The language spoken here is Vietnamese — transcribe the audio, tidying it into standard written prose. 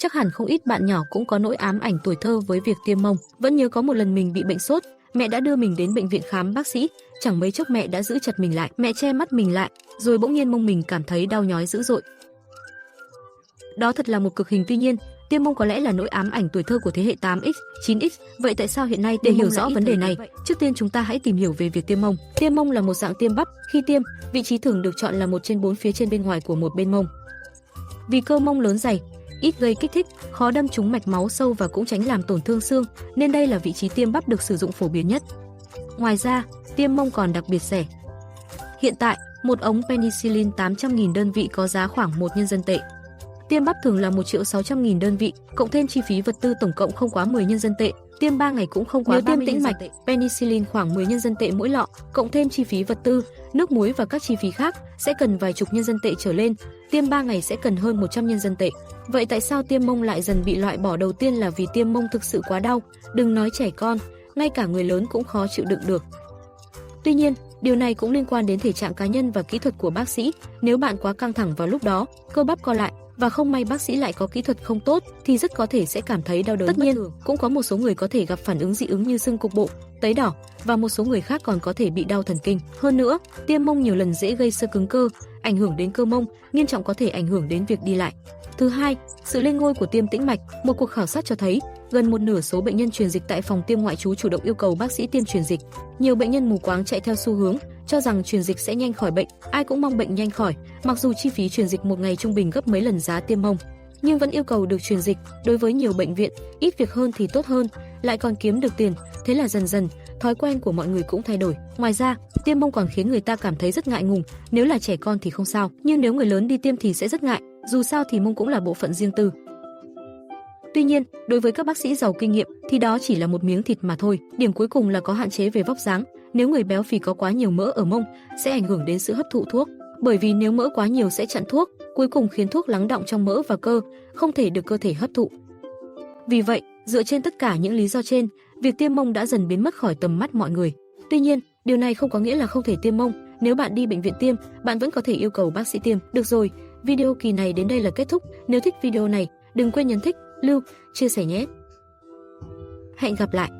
Chắc hẳn không ít bạn nhỏ cũng có nỗi ám ảnh tuổi thơ với việc tiêm mông. Vẫn nhớ có một lần mình bị bệnh sốt, mẹ đã đưa mình đến bệnh viện khám bác sĩ, chẳng mấy chốc mẹ đã giữ chặt mình lại, mẹ che mắt mình lại, rồi bỗng nhiên mông mình cảm thấy đau nhói dữ dội. Đó thật là một cực hình. Tuy nhiên, tiêm mông có lẽ là nỗi ám ảnh tuổi thơ của thế hệ 8X, 9X. Vậy tại sao hiện nay để hiểu rõ vấn đề này, trước tiên chúng ta hãy tìm hiểu về việc tiêm mông. Tiêm mông là một dạng tiêm bắp. Khi tiêm, vị trí thường được chọn là 1/4 phía trên bên ngoài của một bên mông. Vì cơ mông lớn dày, ít gây kích thích, khó đâm trúng mạch máu sâu và cũng tránh làm tổn thương xương, nên đây là vị trí tiêm bắp được sử dụng phổ biến nhất. Ngoài ra, tiêm mông còn đặc biệt rẻ. Hiện tại, một ống penicillin 800.000 đơn vị có giá khoảng 1 nhân dân tệ. Tiêm bắp thường là 1.600.000 đơn vị, cộng thêm chi phí vật tư tổng cộng không quá 10 nhân dân tệ. Tiêm 3 ngày cũng không quá. Nếu tiêm tĩnh mạch, penicillin khoảng 10 nhân dân tệ mỗi lọ, cộng thêm chi phí vật tư, nước muối và các chi phí khác sẽ cần vài chục nhân dân tệ trở lên. Tiêm 3 ngày sẽ cần hơn 100 nhân dân tệ. Vậy tại sao tiêm mông lại dần bị loại bỏ? Đầu tiên là vì tiêm mông thực sự quá đau, đừng nói trẻ con, ngay cả người lớn cũng khó chịu đựng được. Tuy nhiên, điều này cũng liên quan đến thể trạng cá nhân và kỹ thuật của bác sĩ. Nếu bạn quá căng thẳng vào lúc đó, cơ bắp co lại và không may bác sĩ lại có kỹ thuật không tốt thì rất có thể sẽ cảm thấy đau đớn. Tất nhiên, cũng có một số người có thể gặp phản ứng dị ứng như sưng cục bộ, tấy đỏ và một số người khác còn có thể bị đau thần kinh. Hơn nữa, tiêm mông nhiều lần dễ gây xơ cứng cơ, ảnh hưởng đến cơ mông, nghiêm trọng có thể ảnh hưởng đến việc đi lại. Thứ hai, sự lên ngôi của tiêm tĩnh mạch. Một cuộc khảo sát cho thấy, gần một nửa số bệnh nhân truyền dịch tại phòng tiêm ngoại trú chủ động yêu cầu bác sĩ tiêm truyền dịch. Nhiều bệnh nhân mù quáng chạy theo xu hướng, cho rằng truyền dịch sẽ nhanh khỏi bệnh, ai cũng mong bệnh nhanh khỏi, mặc dù chi phí truyền dịch một ngày trung bình gấp mấy lần giá tiêm mông, nhưng vẫn yêu cầu được truyền dịch. Đối với nhiều bệnh viện, ít việc hơn thì tốt hơn, lại còn kiếm được tiền, thế là dần dần thói quen của mọi người cũng thay đổi. Ngoài ra, tiêm mông còn khiến người ta cảm thấy rất ngại ngùng, nếu là trẻ con thì không sao, nhưng nếu người lớn đi tiêm thì sẽ rất ngại, dù sao thì mông cũng là bộ phận riêng tư. Tuy nhiên, đối với các bác sĩ giàu kinh nghiệm thì đó chỉ là một miếng thịt mà thôi. Điểm cuối cùng là có hạn chế về vóc dáng. Nếu người béo phì có quá nhiều mỡ ở mông sẽ ảnh hưởng đến sự hấp thụ thuốc, bởi vì nếu mỡ quá nhiều sẽ chặn thuốc, cuối cùng khiến thuốc lắng đọng trong mỡ và cơ, không thể được cơ thể hấp thụ. Vì vậy, dựa trên tất cả những lý do trên, việc tiêm mông đã dần biến mất khỏi tầm mắt mọi người. Tuy nhiên, điều này không có nghĩa là không thể tiêm mông. Nếu bạn đi bệnh viện tiêm, bạn vẫn có thể yêu cầu bác sĩ tiêm. Được rồi, video kỳ này đến đây là kết thúc. Nếu thích video này, đừng quên nhấn thích, lưu, chia sẻ nhé. Hẹn gặp lại.